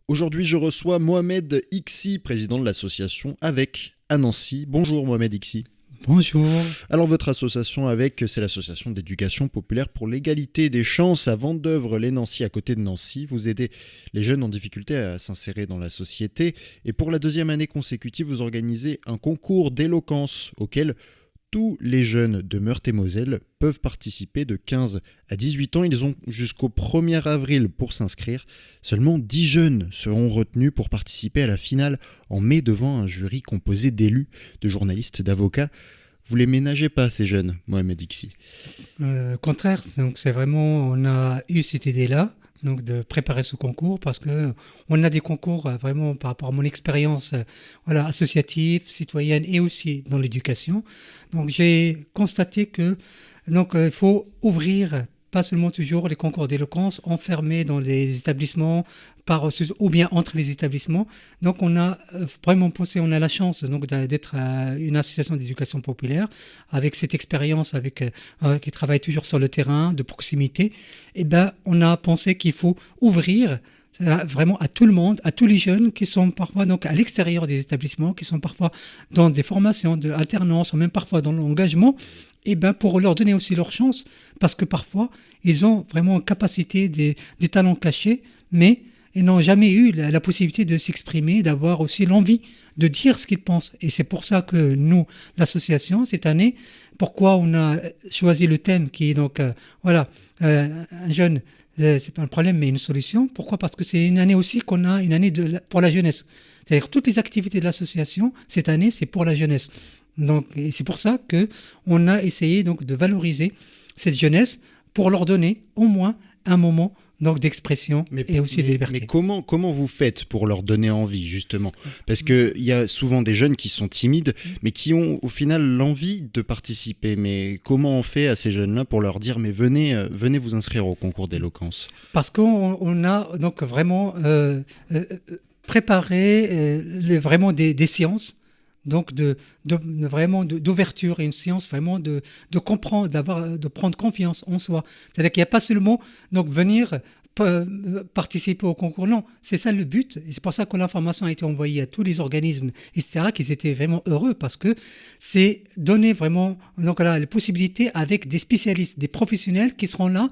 Aujourd'hui, je reçois Mohamed Ixi, président de l'association Avec à Nancy. Bonjour Mohamed Ixi. Bonjour. Alors votre association Avec, c'est l'association d'éducation populaire pour l'égalité des chances à Vendeuvre, les Nancy, à côté de Nancy. Vous aidez les jeunes en difficulté à s'insérer dans la société. Et pour la deuxième année consécutive, vous organisez un concours d'éloquence auquel tous les jeunes de Meurthe-et-Moselle peuvent participer de 15 à 18 ans. Ils ont jusqu'au 1er avril pour s'inscrire. Seulement 10 jeunes seront retenus pour participer à la finale en mai devant un jury composé d'élus, de journalistes, d'avocats. Vous les ménagez pas, ces jeunes, Mohamed Ixi? Au contraire, donc c'est vraiment, on a eu cette idée-là, donc de préparer ce concours, parce que on a des concours vraiment par rapport à mon expérience associative, citoyenne et aussi dans l'éducation. Donc j'ai constaté que il faut ouvrir pas seulement toujours les concours d'éloquence enfermés dans les établissements ou bien entre les établissements. Donc on a vraiment on a la chance d'être une association d'éducation populaire avec cette expérience qui travaille toujours sur le terrain de proximité. Et on a pensé qu'il faut ouvrir vraiment à tout le monde, à tous les jeunes qui sont parfois à l'extérieur des établissements, qui sont parfois dans des formations d'alternance ou même parfois dans l'engagement, pour leur donner aussi leur chance, parce que parfois ils ont vraiment une capacité, des talents cachés, mais ils n'ont jamais eu la possibilité de s'exprimer, d'avoir aussi l'envie de dire ce qu'ils pensent. Et c'est pour ça que nous, l'association, cette année, pourquoi on a choisi le thème qui est un jeune, c'est pas un problème mais une solution. Pourquoi? Parce que c'est une année aussi qu'on a une année pour la jeunesse. C'est-à-dire toutes les activités de l'association, cette année, c'est pour la jeunesse. Et c'est pour ça qu'on a essayé de valoriser cette jeunesse pour leur donner au moins un moment d'expression et aussi de liberté. Mais comment vous faites pour leur donner envie, justement? Parce qu'il y a souvent des jeunes qui sont timides, mais qui ont au final l'envie de participer. Mais comment on fait à ces jeunes-là pour leur dire « mais venez vous inscrire au concours d'éloquence » ? Parce qu'on a vraiment préparé vraiment des séances vraiment d'ouverture et une séance vraiment de comprendre, de prendre confiance en soi. C'est-à-dire qu'il n'y a pas seulement venir participer au concours, non, c'est ça le but. Et c'est pour ça que l'information a été envoyée à tous les organismes, etc., qu'ils étaient vraiment heureux parce que c'est donner vraiment la possibilité avec des spécialistes, des professionnels qui seront là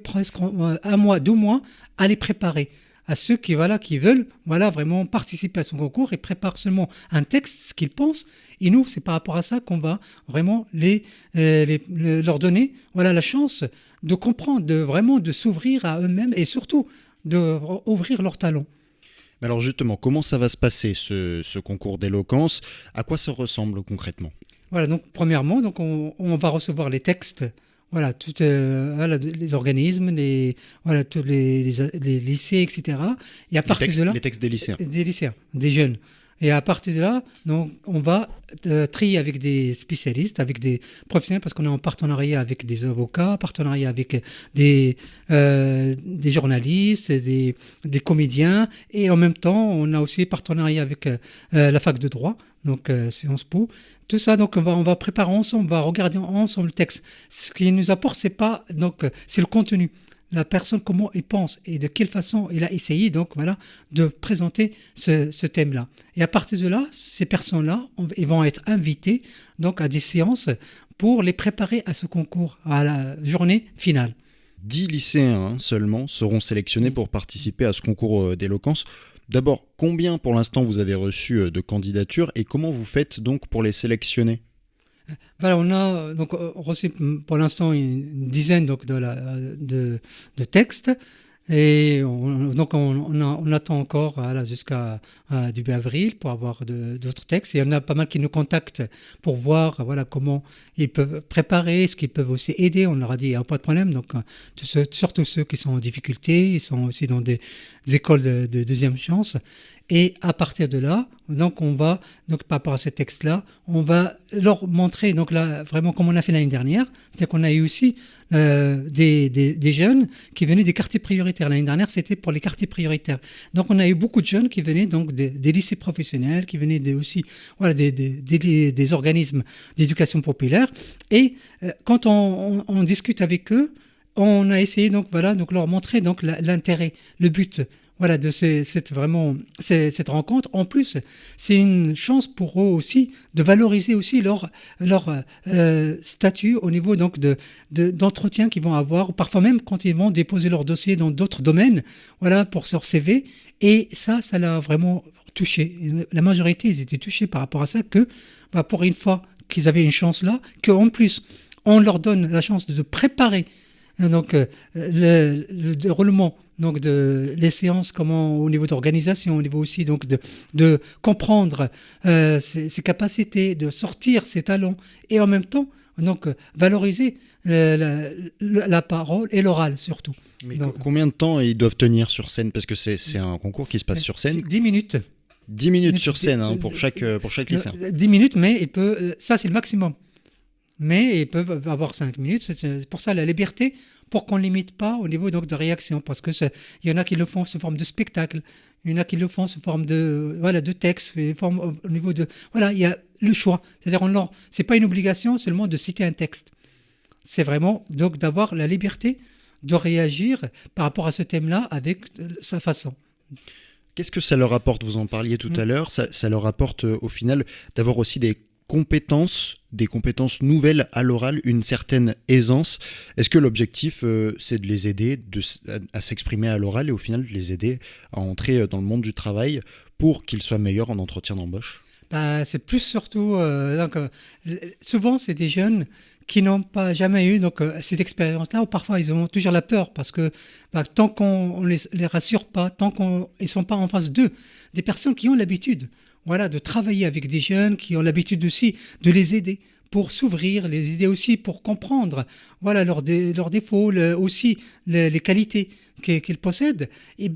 presque un mois, 2 mois à les préparer. À ceux qui veulent vraiment participer à son concours et préparent seulement un texte, ce qu'ils pensent. Et nous, c'est par rapport à ça qu'on va vraiment leur donner la chance de comprendre, de s'ouvrir à eux-mêmes et surtout d'ouvrir leurs talents. Mais alors justement, comment ça va se passer ce concours d'éloquence? À quoi ça ressemble concrètement? Premièrement, on va recevoir les textes. Tous les organismes, tous les lycées, etc. Et à partir de là, les textes des lycéens. Des lycéens, des jeunes. Et à partir de là, on va trier avec des spécialistes, avec des professionnels, parce qu'on est en partenariat avec des avocats, partenariat avec des journalistes, des comédiens, et en même temps, on a aussi partenariat avec la fac de droit, Sciences Po. Tout ça, on va préparer ensemble, on va regarder ensemble le texte. Ce qui nous apporte, c'est le contenu. La personne, comment il pense et de quelle façon il a essayé de présenter ce thème-là. Et à partir de là, ces personnes-là, ils vont être invités à des séances pour les préparer à ce concours, à la journée finale. 10 lycéens seulement seront sélectionnés pour participer à ce concours d'éloquence. D'abord, combien pour l'instant vous avez reçu de candidatures et comment vous faites pour les sélectionner ? On a reçu pour l'instant une dizaine de textes et on attend encore jusqu'à début avril pour avoir d'autres textes. Et il y en a pas mal qui nous contactent pour voir comment ils peuvent préparer, ce qu'ils peuvent aussi aider. On leur a dit il n'y a pas de problème. Surtout ceux qui sont en difficulté, ils sont aussi dans des écoles de deuxième chance. Et à partir de là, on va, par rapport à ce texte-là, on va leur montrer vraiment comme on a fait l'année dernière. C'est-à-dire qu'on a eu aussi des jeunes qui venaient des quartiers prioritaires. L'année dernière, c'était pour les quartiers prioritaires. Donc on a eu beaucoup de jeunes qui venaient des lycées professionnels, qui venaient aussi des organismes d'éducation populaire. Et quand on discute avec eux, on a essayé de leur montrer l'intérêt, le but. voilà, de cette rencontre. En plus, c'est une chance pour eux aussi de valoriser aussi leur statut au niveau donc d'entretien qu'ils vont avoir, ou parfois même quand ils vont déposer leur dossier dans d'autres domaines, voilà, pour leur CV. Et ça l'a vraiment touché. La majorité, ils étaient touchés par rapport à ça, que pour une fois qu'ils avaient une chance là, qu'en plus, on leur donne la chance de préparer donc le déroulement donc de les séances, comment au niveau d'organisation, au niveau aussi donc de comprendre ses capacités, de sortir ses talents, et en même temps donc valoriser la parole et l'oral surtout. Mais Donc, combien de temps ils doivent tenir sur scène? Parce que c'est un concours qui se passe sur scène. 10 minutes. 10 minutes sur scène pour chaque lycéen. 10 minutes, mais ça c'est le maximum. Mais ils peuvent avoir 5 minutes. C'est pour ça la liberté, pour qu'on ne limite pas au niveau donc, de réaction. Parce qu'il y en a qui le font sous forme de spectacle, il y en a qui le font sous forme de texte, au niveau de... Voilà, il y a le choix. C'est-à-dire, c'est pas une obligation seulement de citer un texte. C'est vraiment donc d'avoir la liberté de réagir par rapport à ce thème-là avec sa façon. Qu'est-ce que ça leur apporte? Vous en parliez tout à l'heure. Ça leur apporte au final d'avoir aussi des compétences nouvelles à l'oral, une certaine aisance. Est-ce que l'objectif, c'est de les aider à s'exprimer à l'oral et au final de les aider à entrer dans le monde du travail pour qu'ils soient meilleurs en entretien d'embauche? C'est plus surtout... souvent, c'est des jeunes qui n'ont pas jamais eu cette expérience-là, ou parfois ils ont toujours la peur, parce que tant qu'on ne les rassure pas, tant qu'ils ne sont pas en face d'eux, des personnes qui ont l'habitude, voilà, de travailler avec des jeunes, qui ont l'habitude aussi de les aider pour s'ouvrir, les aider aussi pour comprendre voilà, leurs défauts, aussi les qualités qu'ils possèdent. Et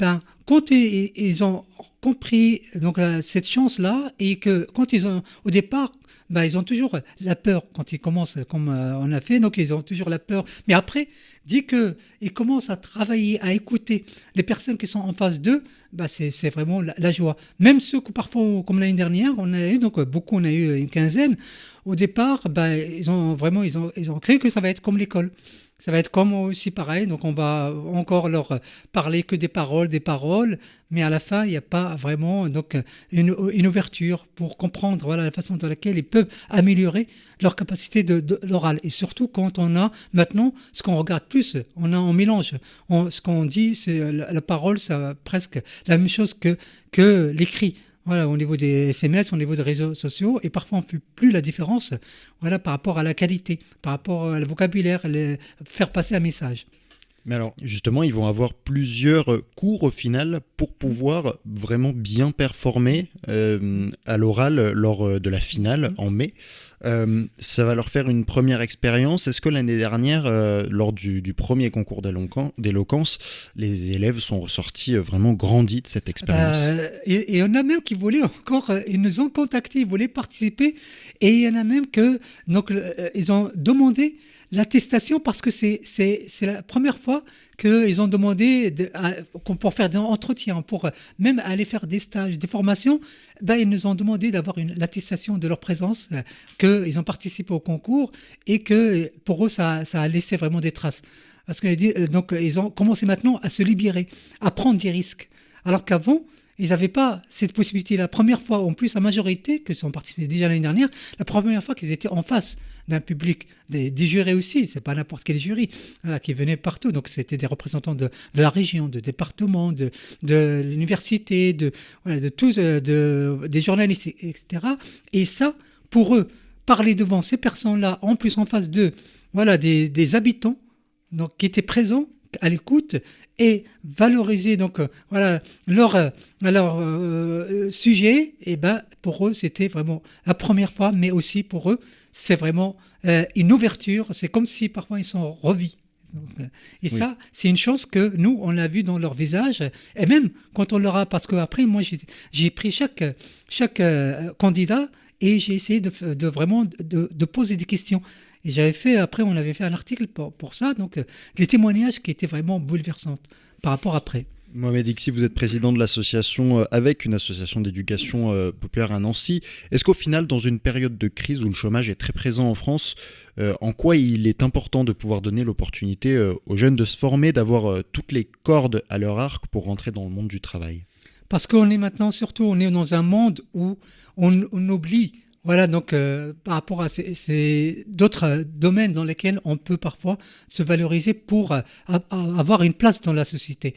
quand ils ont compris donc, cette chance-là, et que quand ils ont, au départ, ils ont toujours la peur quand ils commencent, comme on a fait, donc ils ont toujours la peur. Mais après, dès qu'ils commencent à travailler, à écouter les personnes qui sont en face d'eux, c'est vraiment la joie. Même ceux que parfois, comme l'année dernière, on a eu, donc beaucoup, on a eu une quinzaine, au départ, ils ont cru que ça va être comme l'école. Ça va être comme aussi pareil, donc on va encore leur parler que des paroles, mais à la fin, il n'y a pas vraiment donc, une ouverture pour comprendre voilà, la façon dans laquelle ils peuvent améliorer leur capacité de l'oral. Et surtout quand on a maintenant, ce qu'on regarde plus, on mélange. Ce qu'on dit, c'est la parole, c'est presque la même chose que l'écrit. Voilà, au niveau des SMS, au niveau des réseaux sociaux, et parfois on ne fait plus la différence voilà, par rapport à la qualité, par rapport au vocabulaire, faire passer un message. Mais alors, justement, ils vont avoir plusieurs cours au final pour pouvoir vraiment bien performer à l'oral lors de la finale en mai. Ça va leur faire une première expérience. Est-ce que l'année dernière, lors du premier concours d'éloquence, les élèves sont ressortis vraiment grandis de cette expérience? Et il y en a même qui voulaient encore, ils nous ont contactés, ils voulaient participer, et il y en a même ils ont demandé l'attestation parce que c'est la première fois qu'ils ont demandé pour faire des entretiens, pour même aller faire des stages, des formations, ils nous ont demandé d'avoir l'attestation de leur présence, qu'ils ont participé au concours et que pour eux ça a laissé vraiment des traces. Parce que donc ils ont commencé maintenant à se libérer, à prendre des risques. Alors qu'avant, ils n'avaient pas cette possibilité. La première fois, en plus, la majorité, qui ont participé déjà l'année dernière, la première fois qu'ils étaient en face d'un public, des jurés aussi, c'est pas n'importe quel jury, voilà, qui venaient partout. Donc c'était des représentants de la région, de département, de l'université, tous, des journalistes, etc. Et ça, pour eux, parler devant ces personnes-là, en plus en face d'eux, voilà, des habitants donc, qui étaient présents à l'écoute et valoriser donc voilà leur sujet, et pour eux c'était vraiment la première fois, mais aussi pour eux c'est vraiment une ouverture, c'est comme si parfois ils sont revus. Et ça, c'est une chose que nous, on l'a vu dans leur visage, et même quand on leur a, parce que après moi j'ai pris chaque candidat et j'ai essayé de vraiment de poser des questions. Et après, on avait fait un article pour ça, donc les témoignages qui étaient vraiment bouleversants par rapport après. Mohamed Ixi, vous êtes président de l'association avec une association d'éducation populaire à Nancy. Est-ce qu'au final, dans une période de crise où le chômage est très présent en France, en quoi il est important de pouvoir donner l'opportunité aux jeunes de se former, d'avoir toutes les cordes à leur arc pour rentrer dans le monde du travail? Parce qu'on est maintenant, surtout, on est dans un monde où on oublie, voilà, donc par rapport à d'autres domaines dans lesquels on peut parfois se valoriser pour avoir une place dans la société.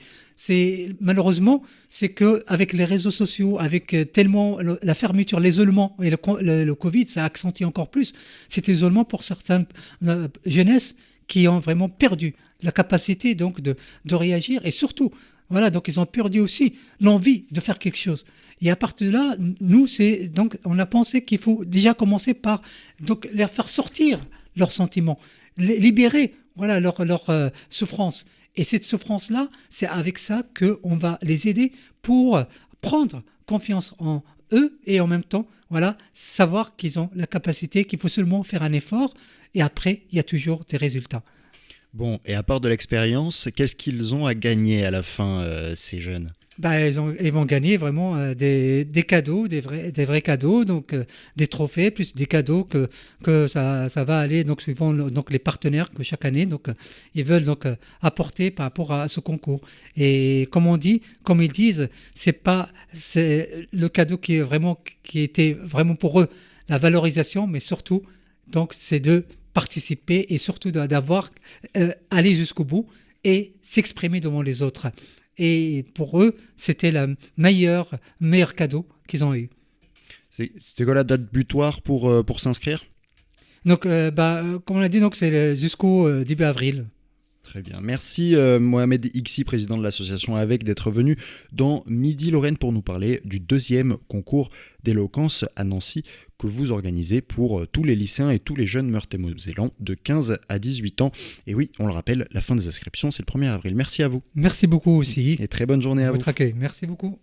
Malheureusement, c'est qu'avec les réseaux sociaux, avec tellement la fermeture, l'isolement et le Covid, ça a accentué encore plus cet isolement pour certaines jeunesses qui ont vraiment perdu la capacité donc de réagir et surtout, voilà, donc ils ont perdu aussi l'envie de faire quelque chose. Et à partir de là, nous, donc on a pensé qu'il faut déjà commencer par donc leur faire sortir leurs sentiments, libérer voilà leur souffrance. Et cette souffrance-là, c'est avec ça qu'on va les aider pour prendre confiance en eux et en même temps, voilà, savoir qu'ils ont la capacité, qu'il faut seulement faire un effort et après, il y a toujours des résultats. Bon, et à part de l'expérience, qu'est-ce qu'ils ont à gagner à la fin, ces jeunes? Ils vont gagner vraiment des cadeaux, des vrais cadeaux, donc des trophées, plus des cadeaux que ça va aller, donc suivant donc les partenaires que chaque année, donc ils veulent donc apporter par rapport à ce concours. Et comme ils disent, c'est le cadeau qui était vraiment pour eux la valorisation, mais surtout donc c'est de participer et surtout d'avoir aller jusqu'au bout et s'exprimer devant les autres. Et pour eux, c'était le meilleur cadeau qu'ils ont eu. C'était quoi la date butoir pour s'inscrire? Donc, comme on l'a dit, donc, c'est jusqu'au début avril. Très bien. Merci Mohamed Ixi, président de l'association AVEC, d'être venu dans Midi Lorraine pour nous parler du deuxième concours d'éloquence à Nancy que vous organisez pour tous les lycéens et tous les jeunes meurthe-et-mosellans de 15 à 18 ans. Et oui, on le rappelle, la fin des inscriptions, c'est le 1er avril. Merci à vous. Merci beaucoup aussi. Et très bonne journée à vous. Votre accueil. Merci beaucoup.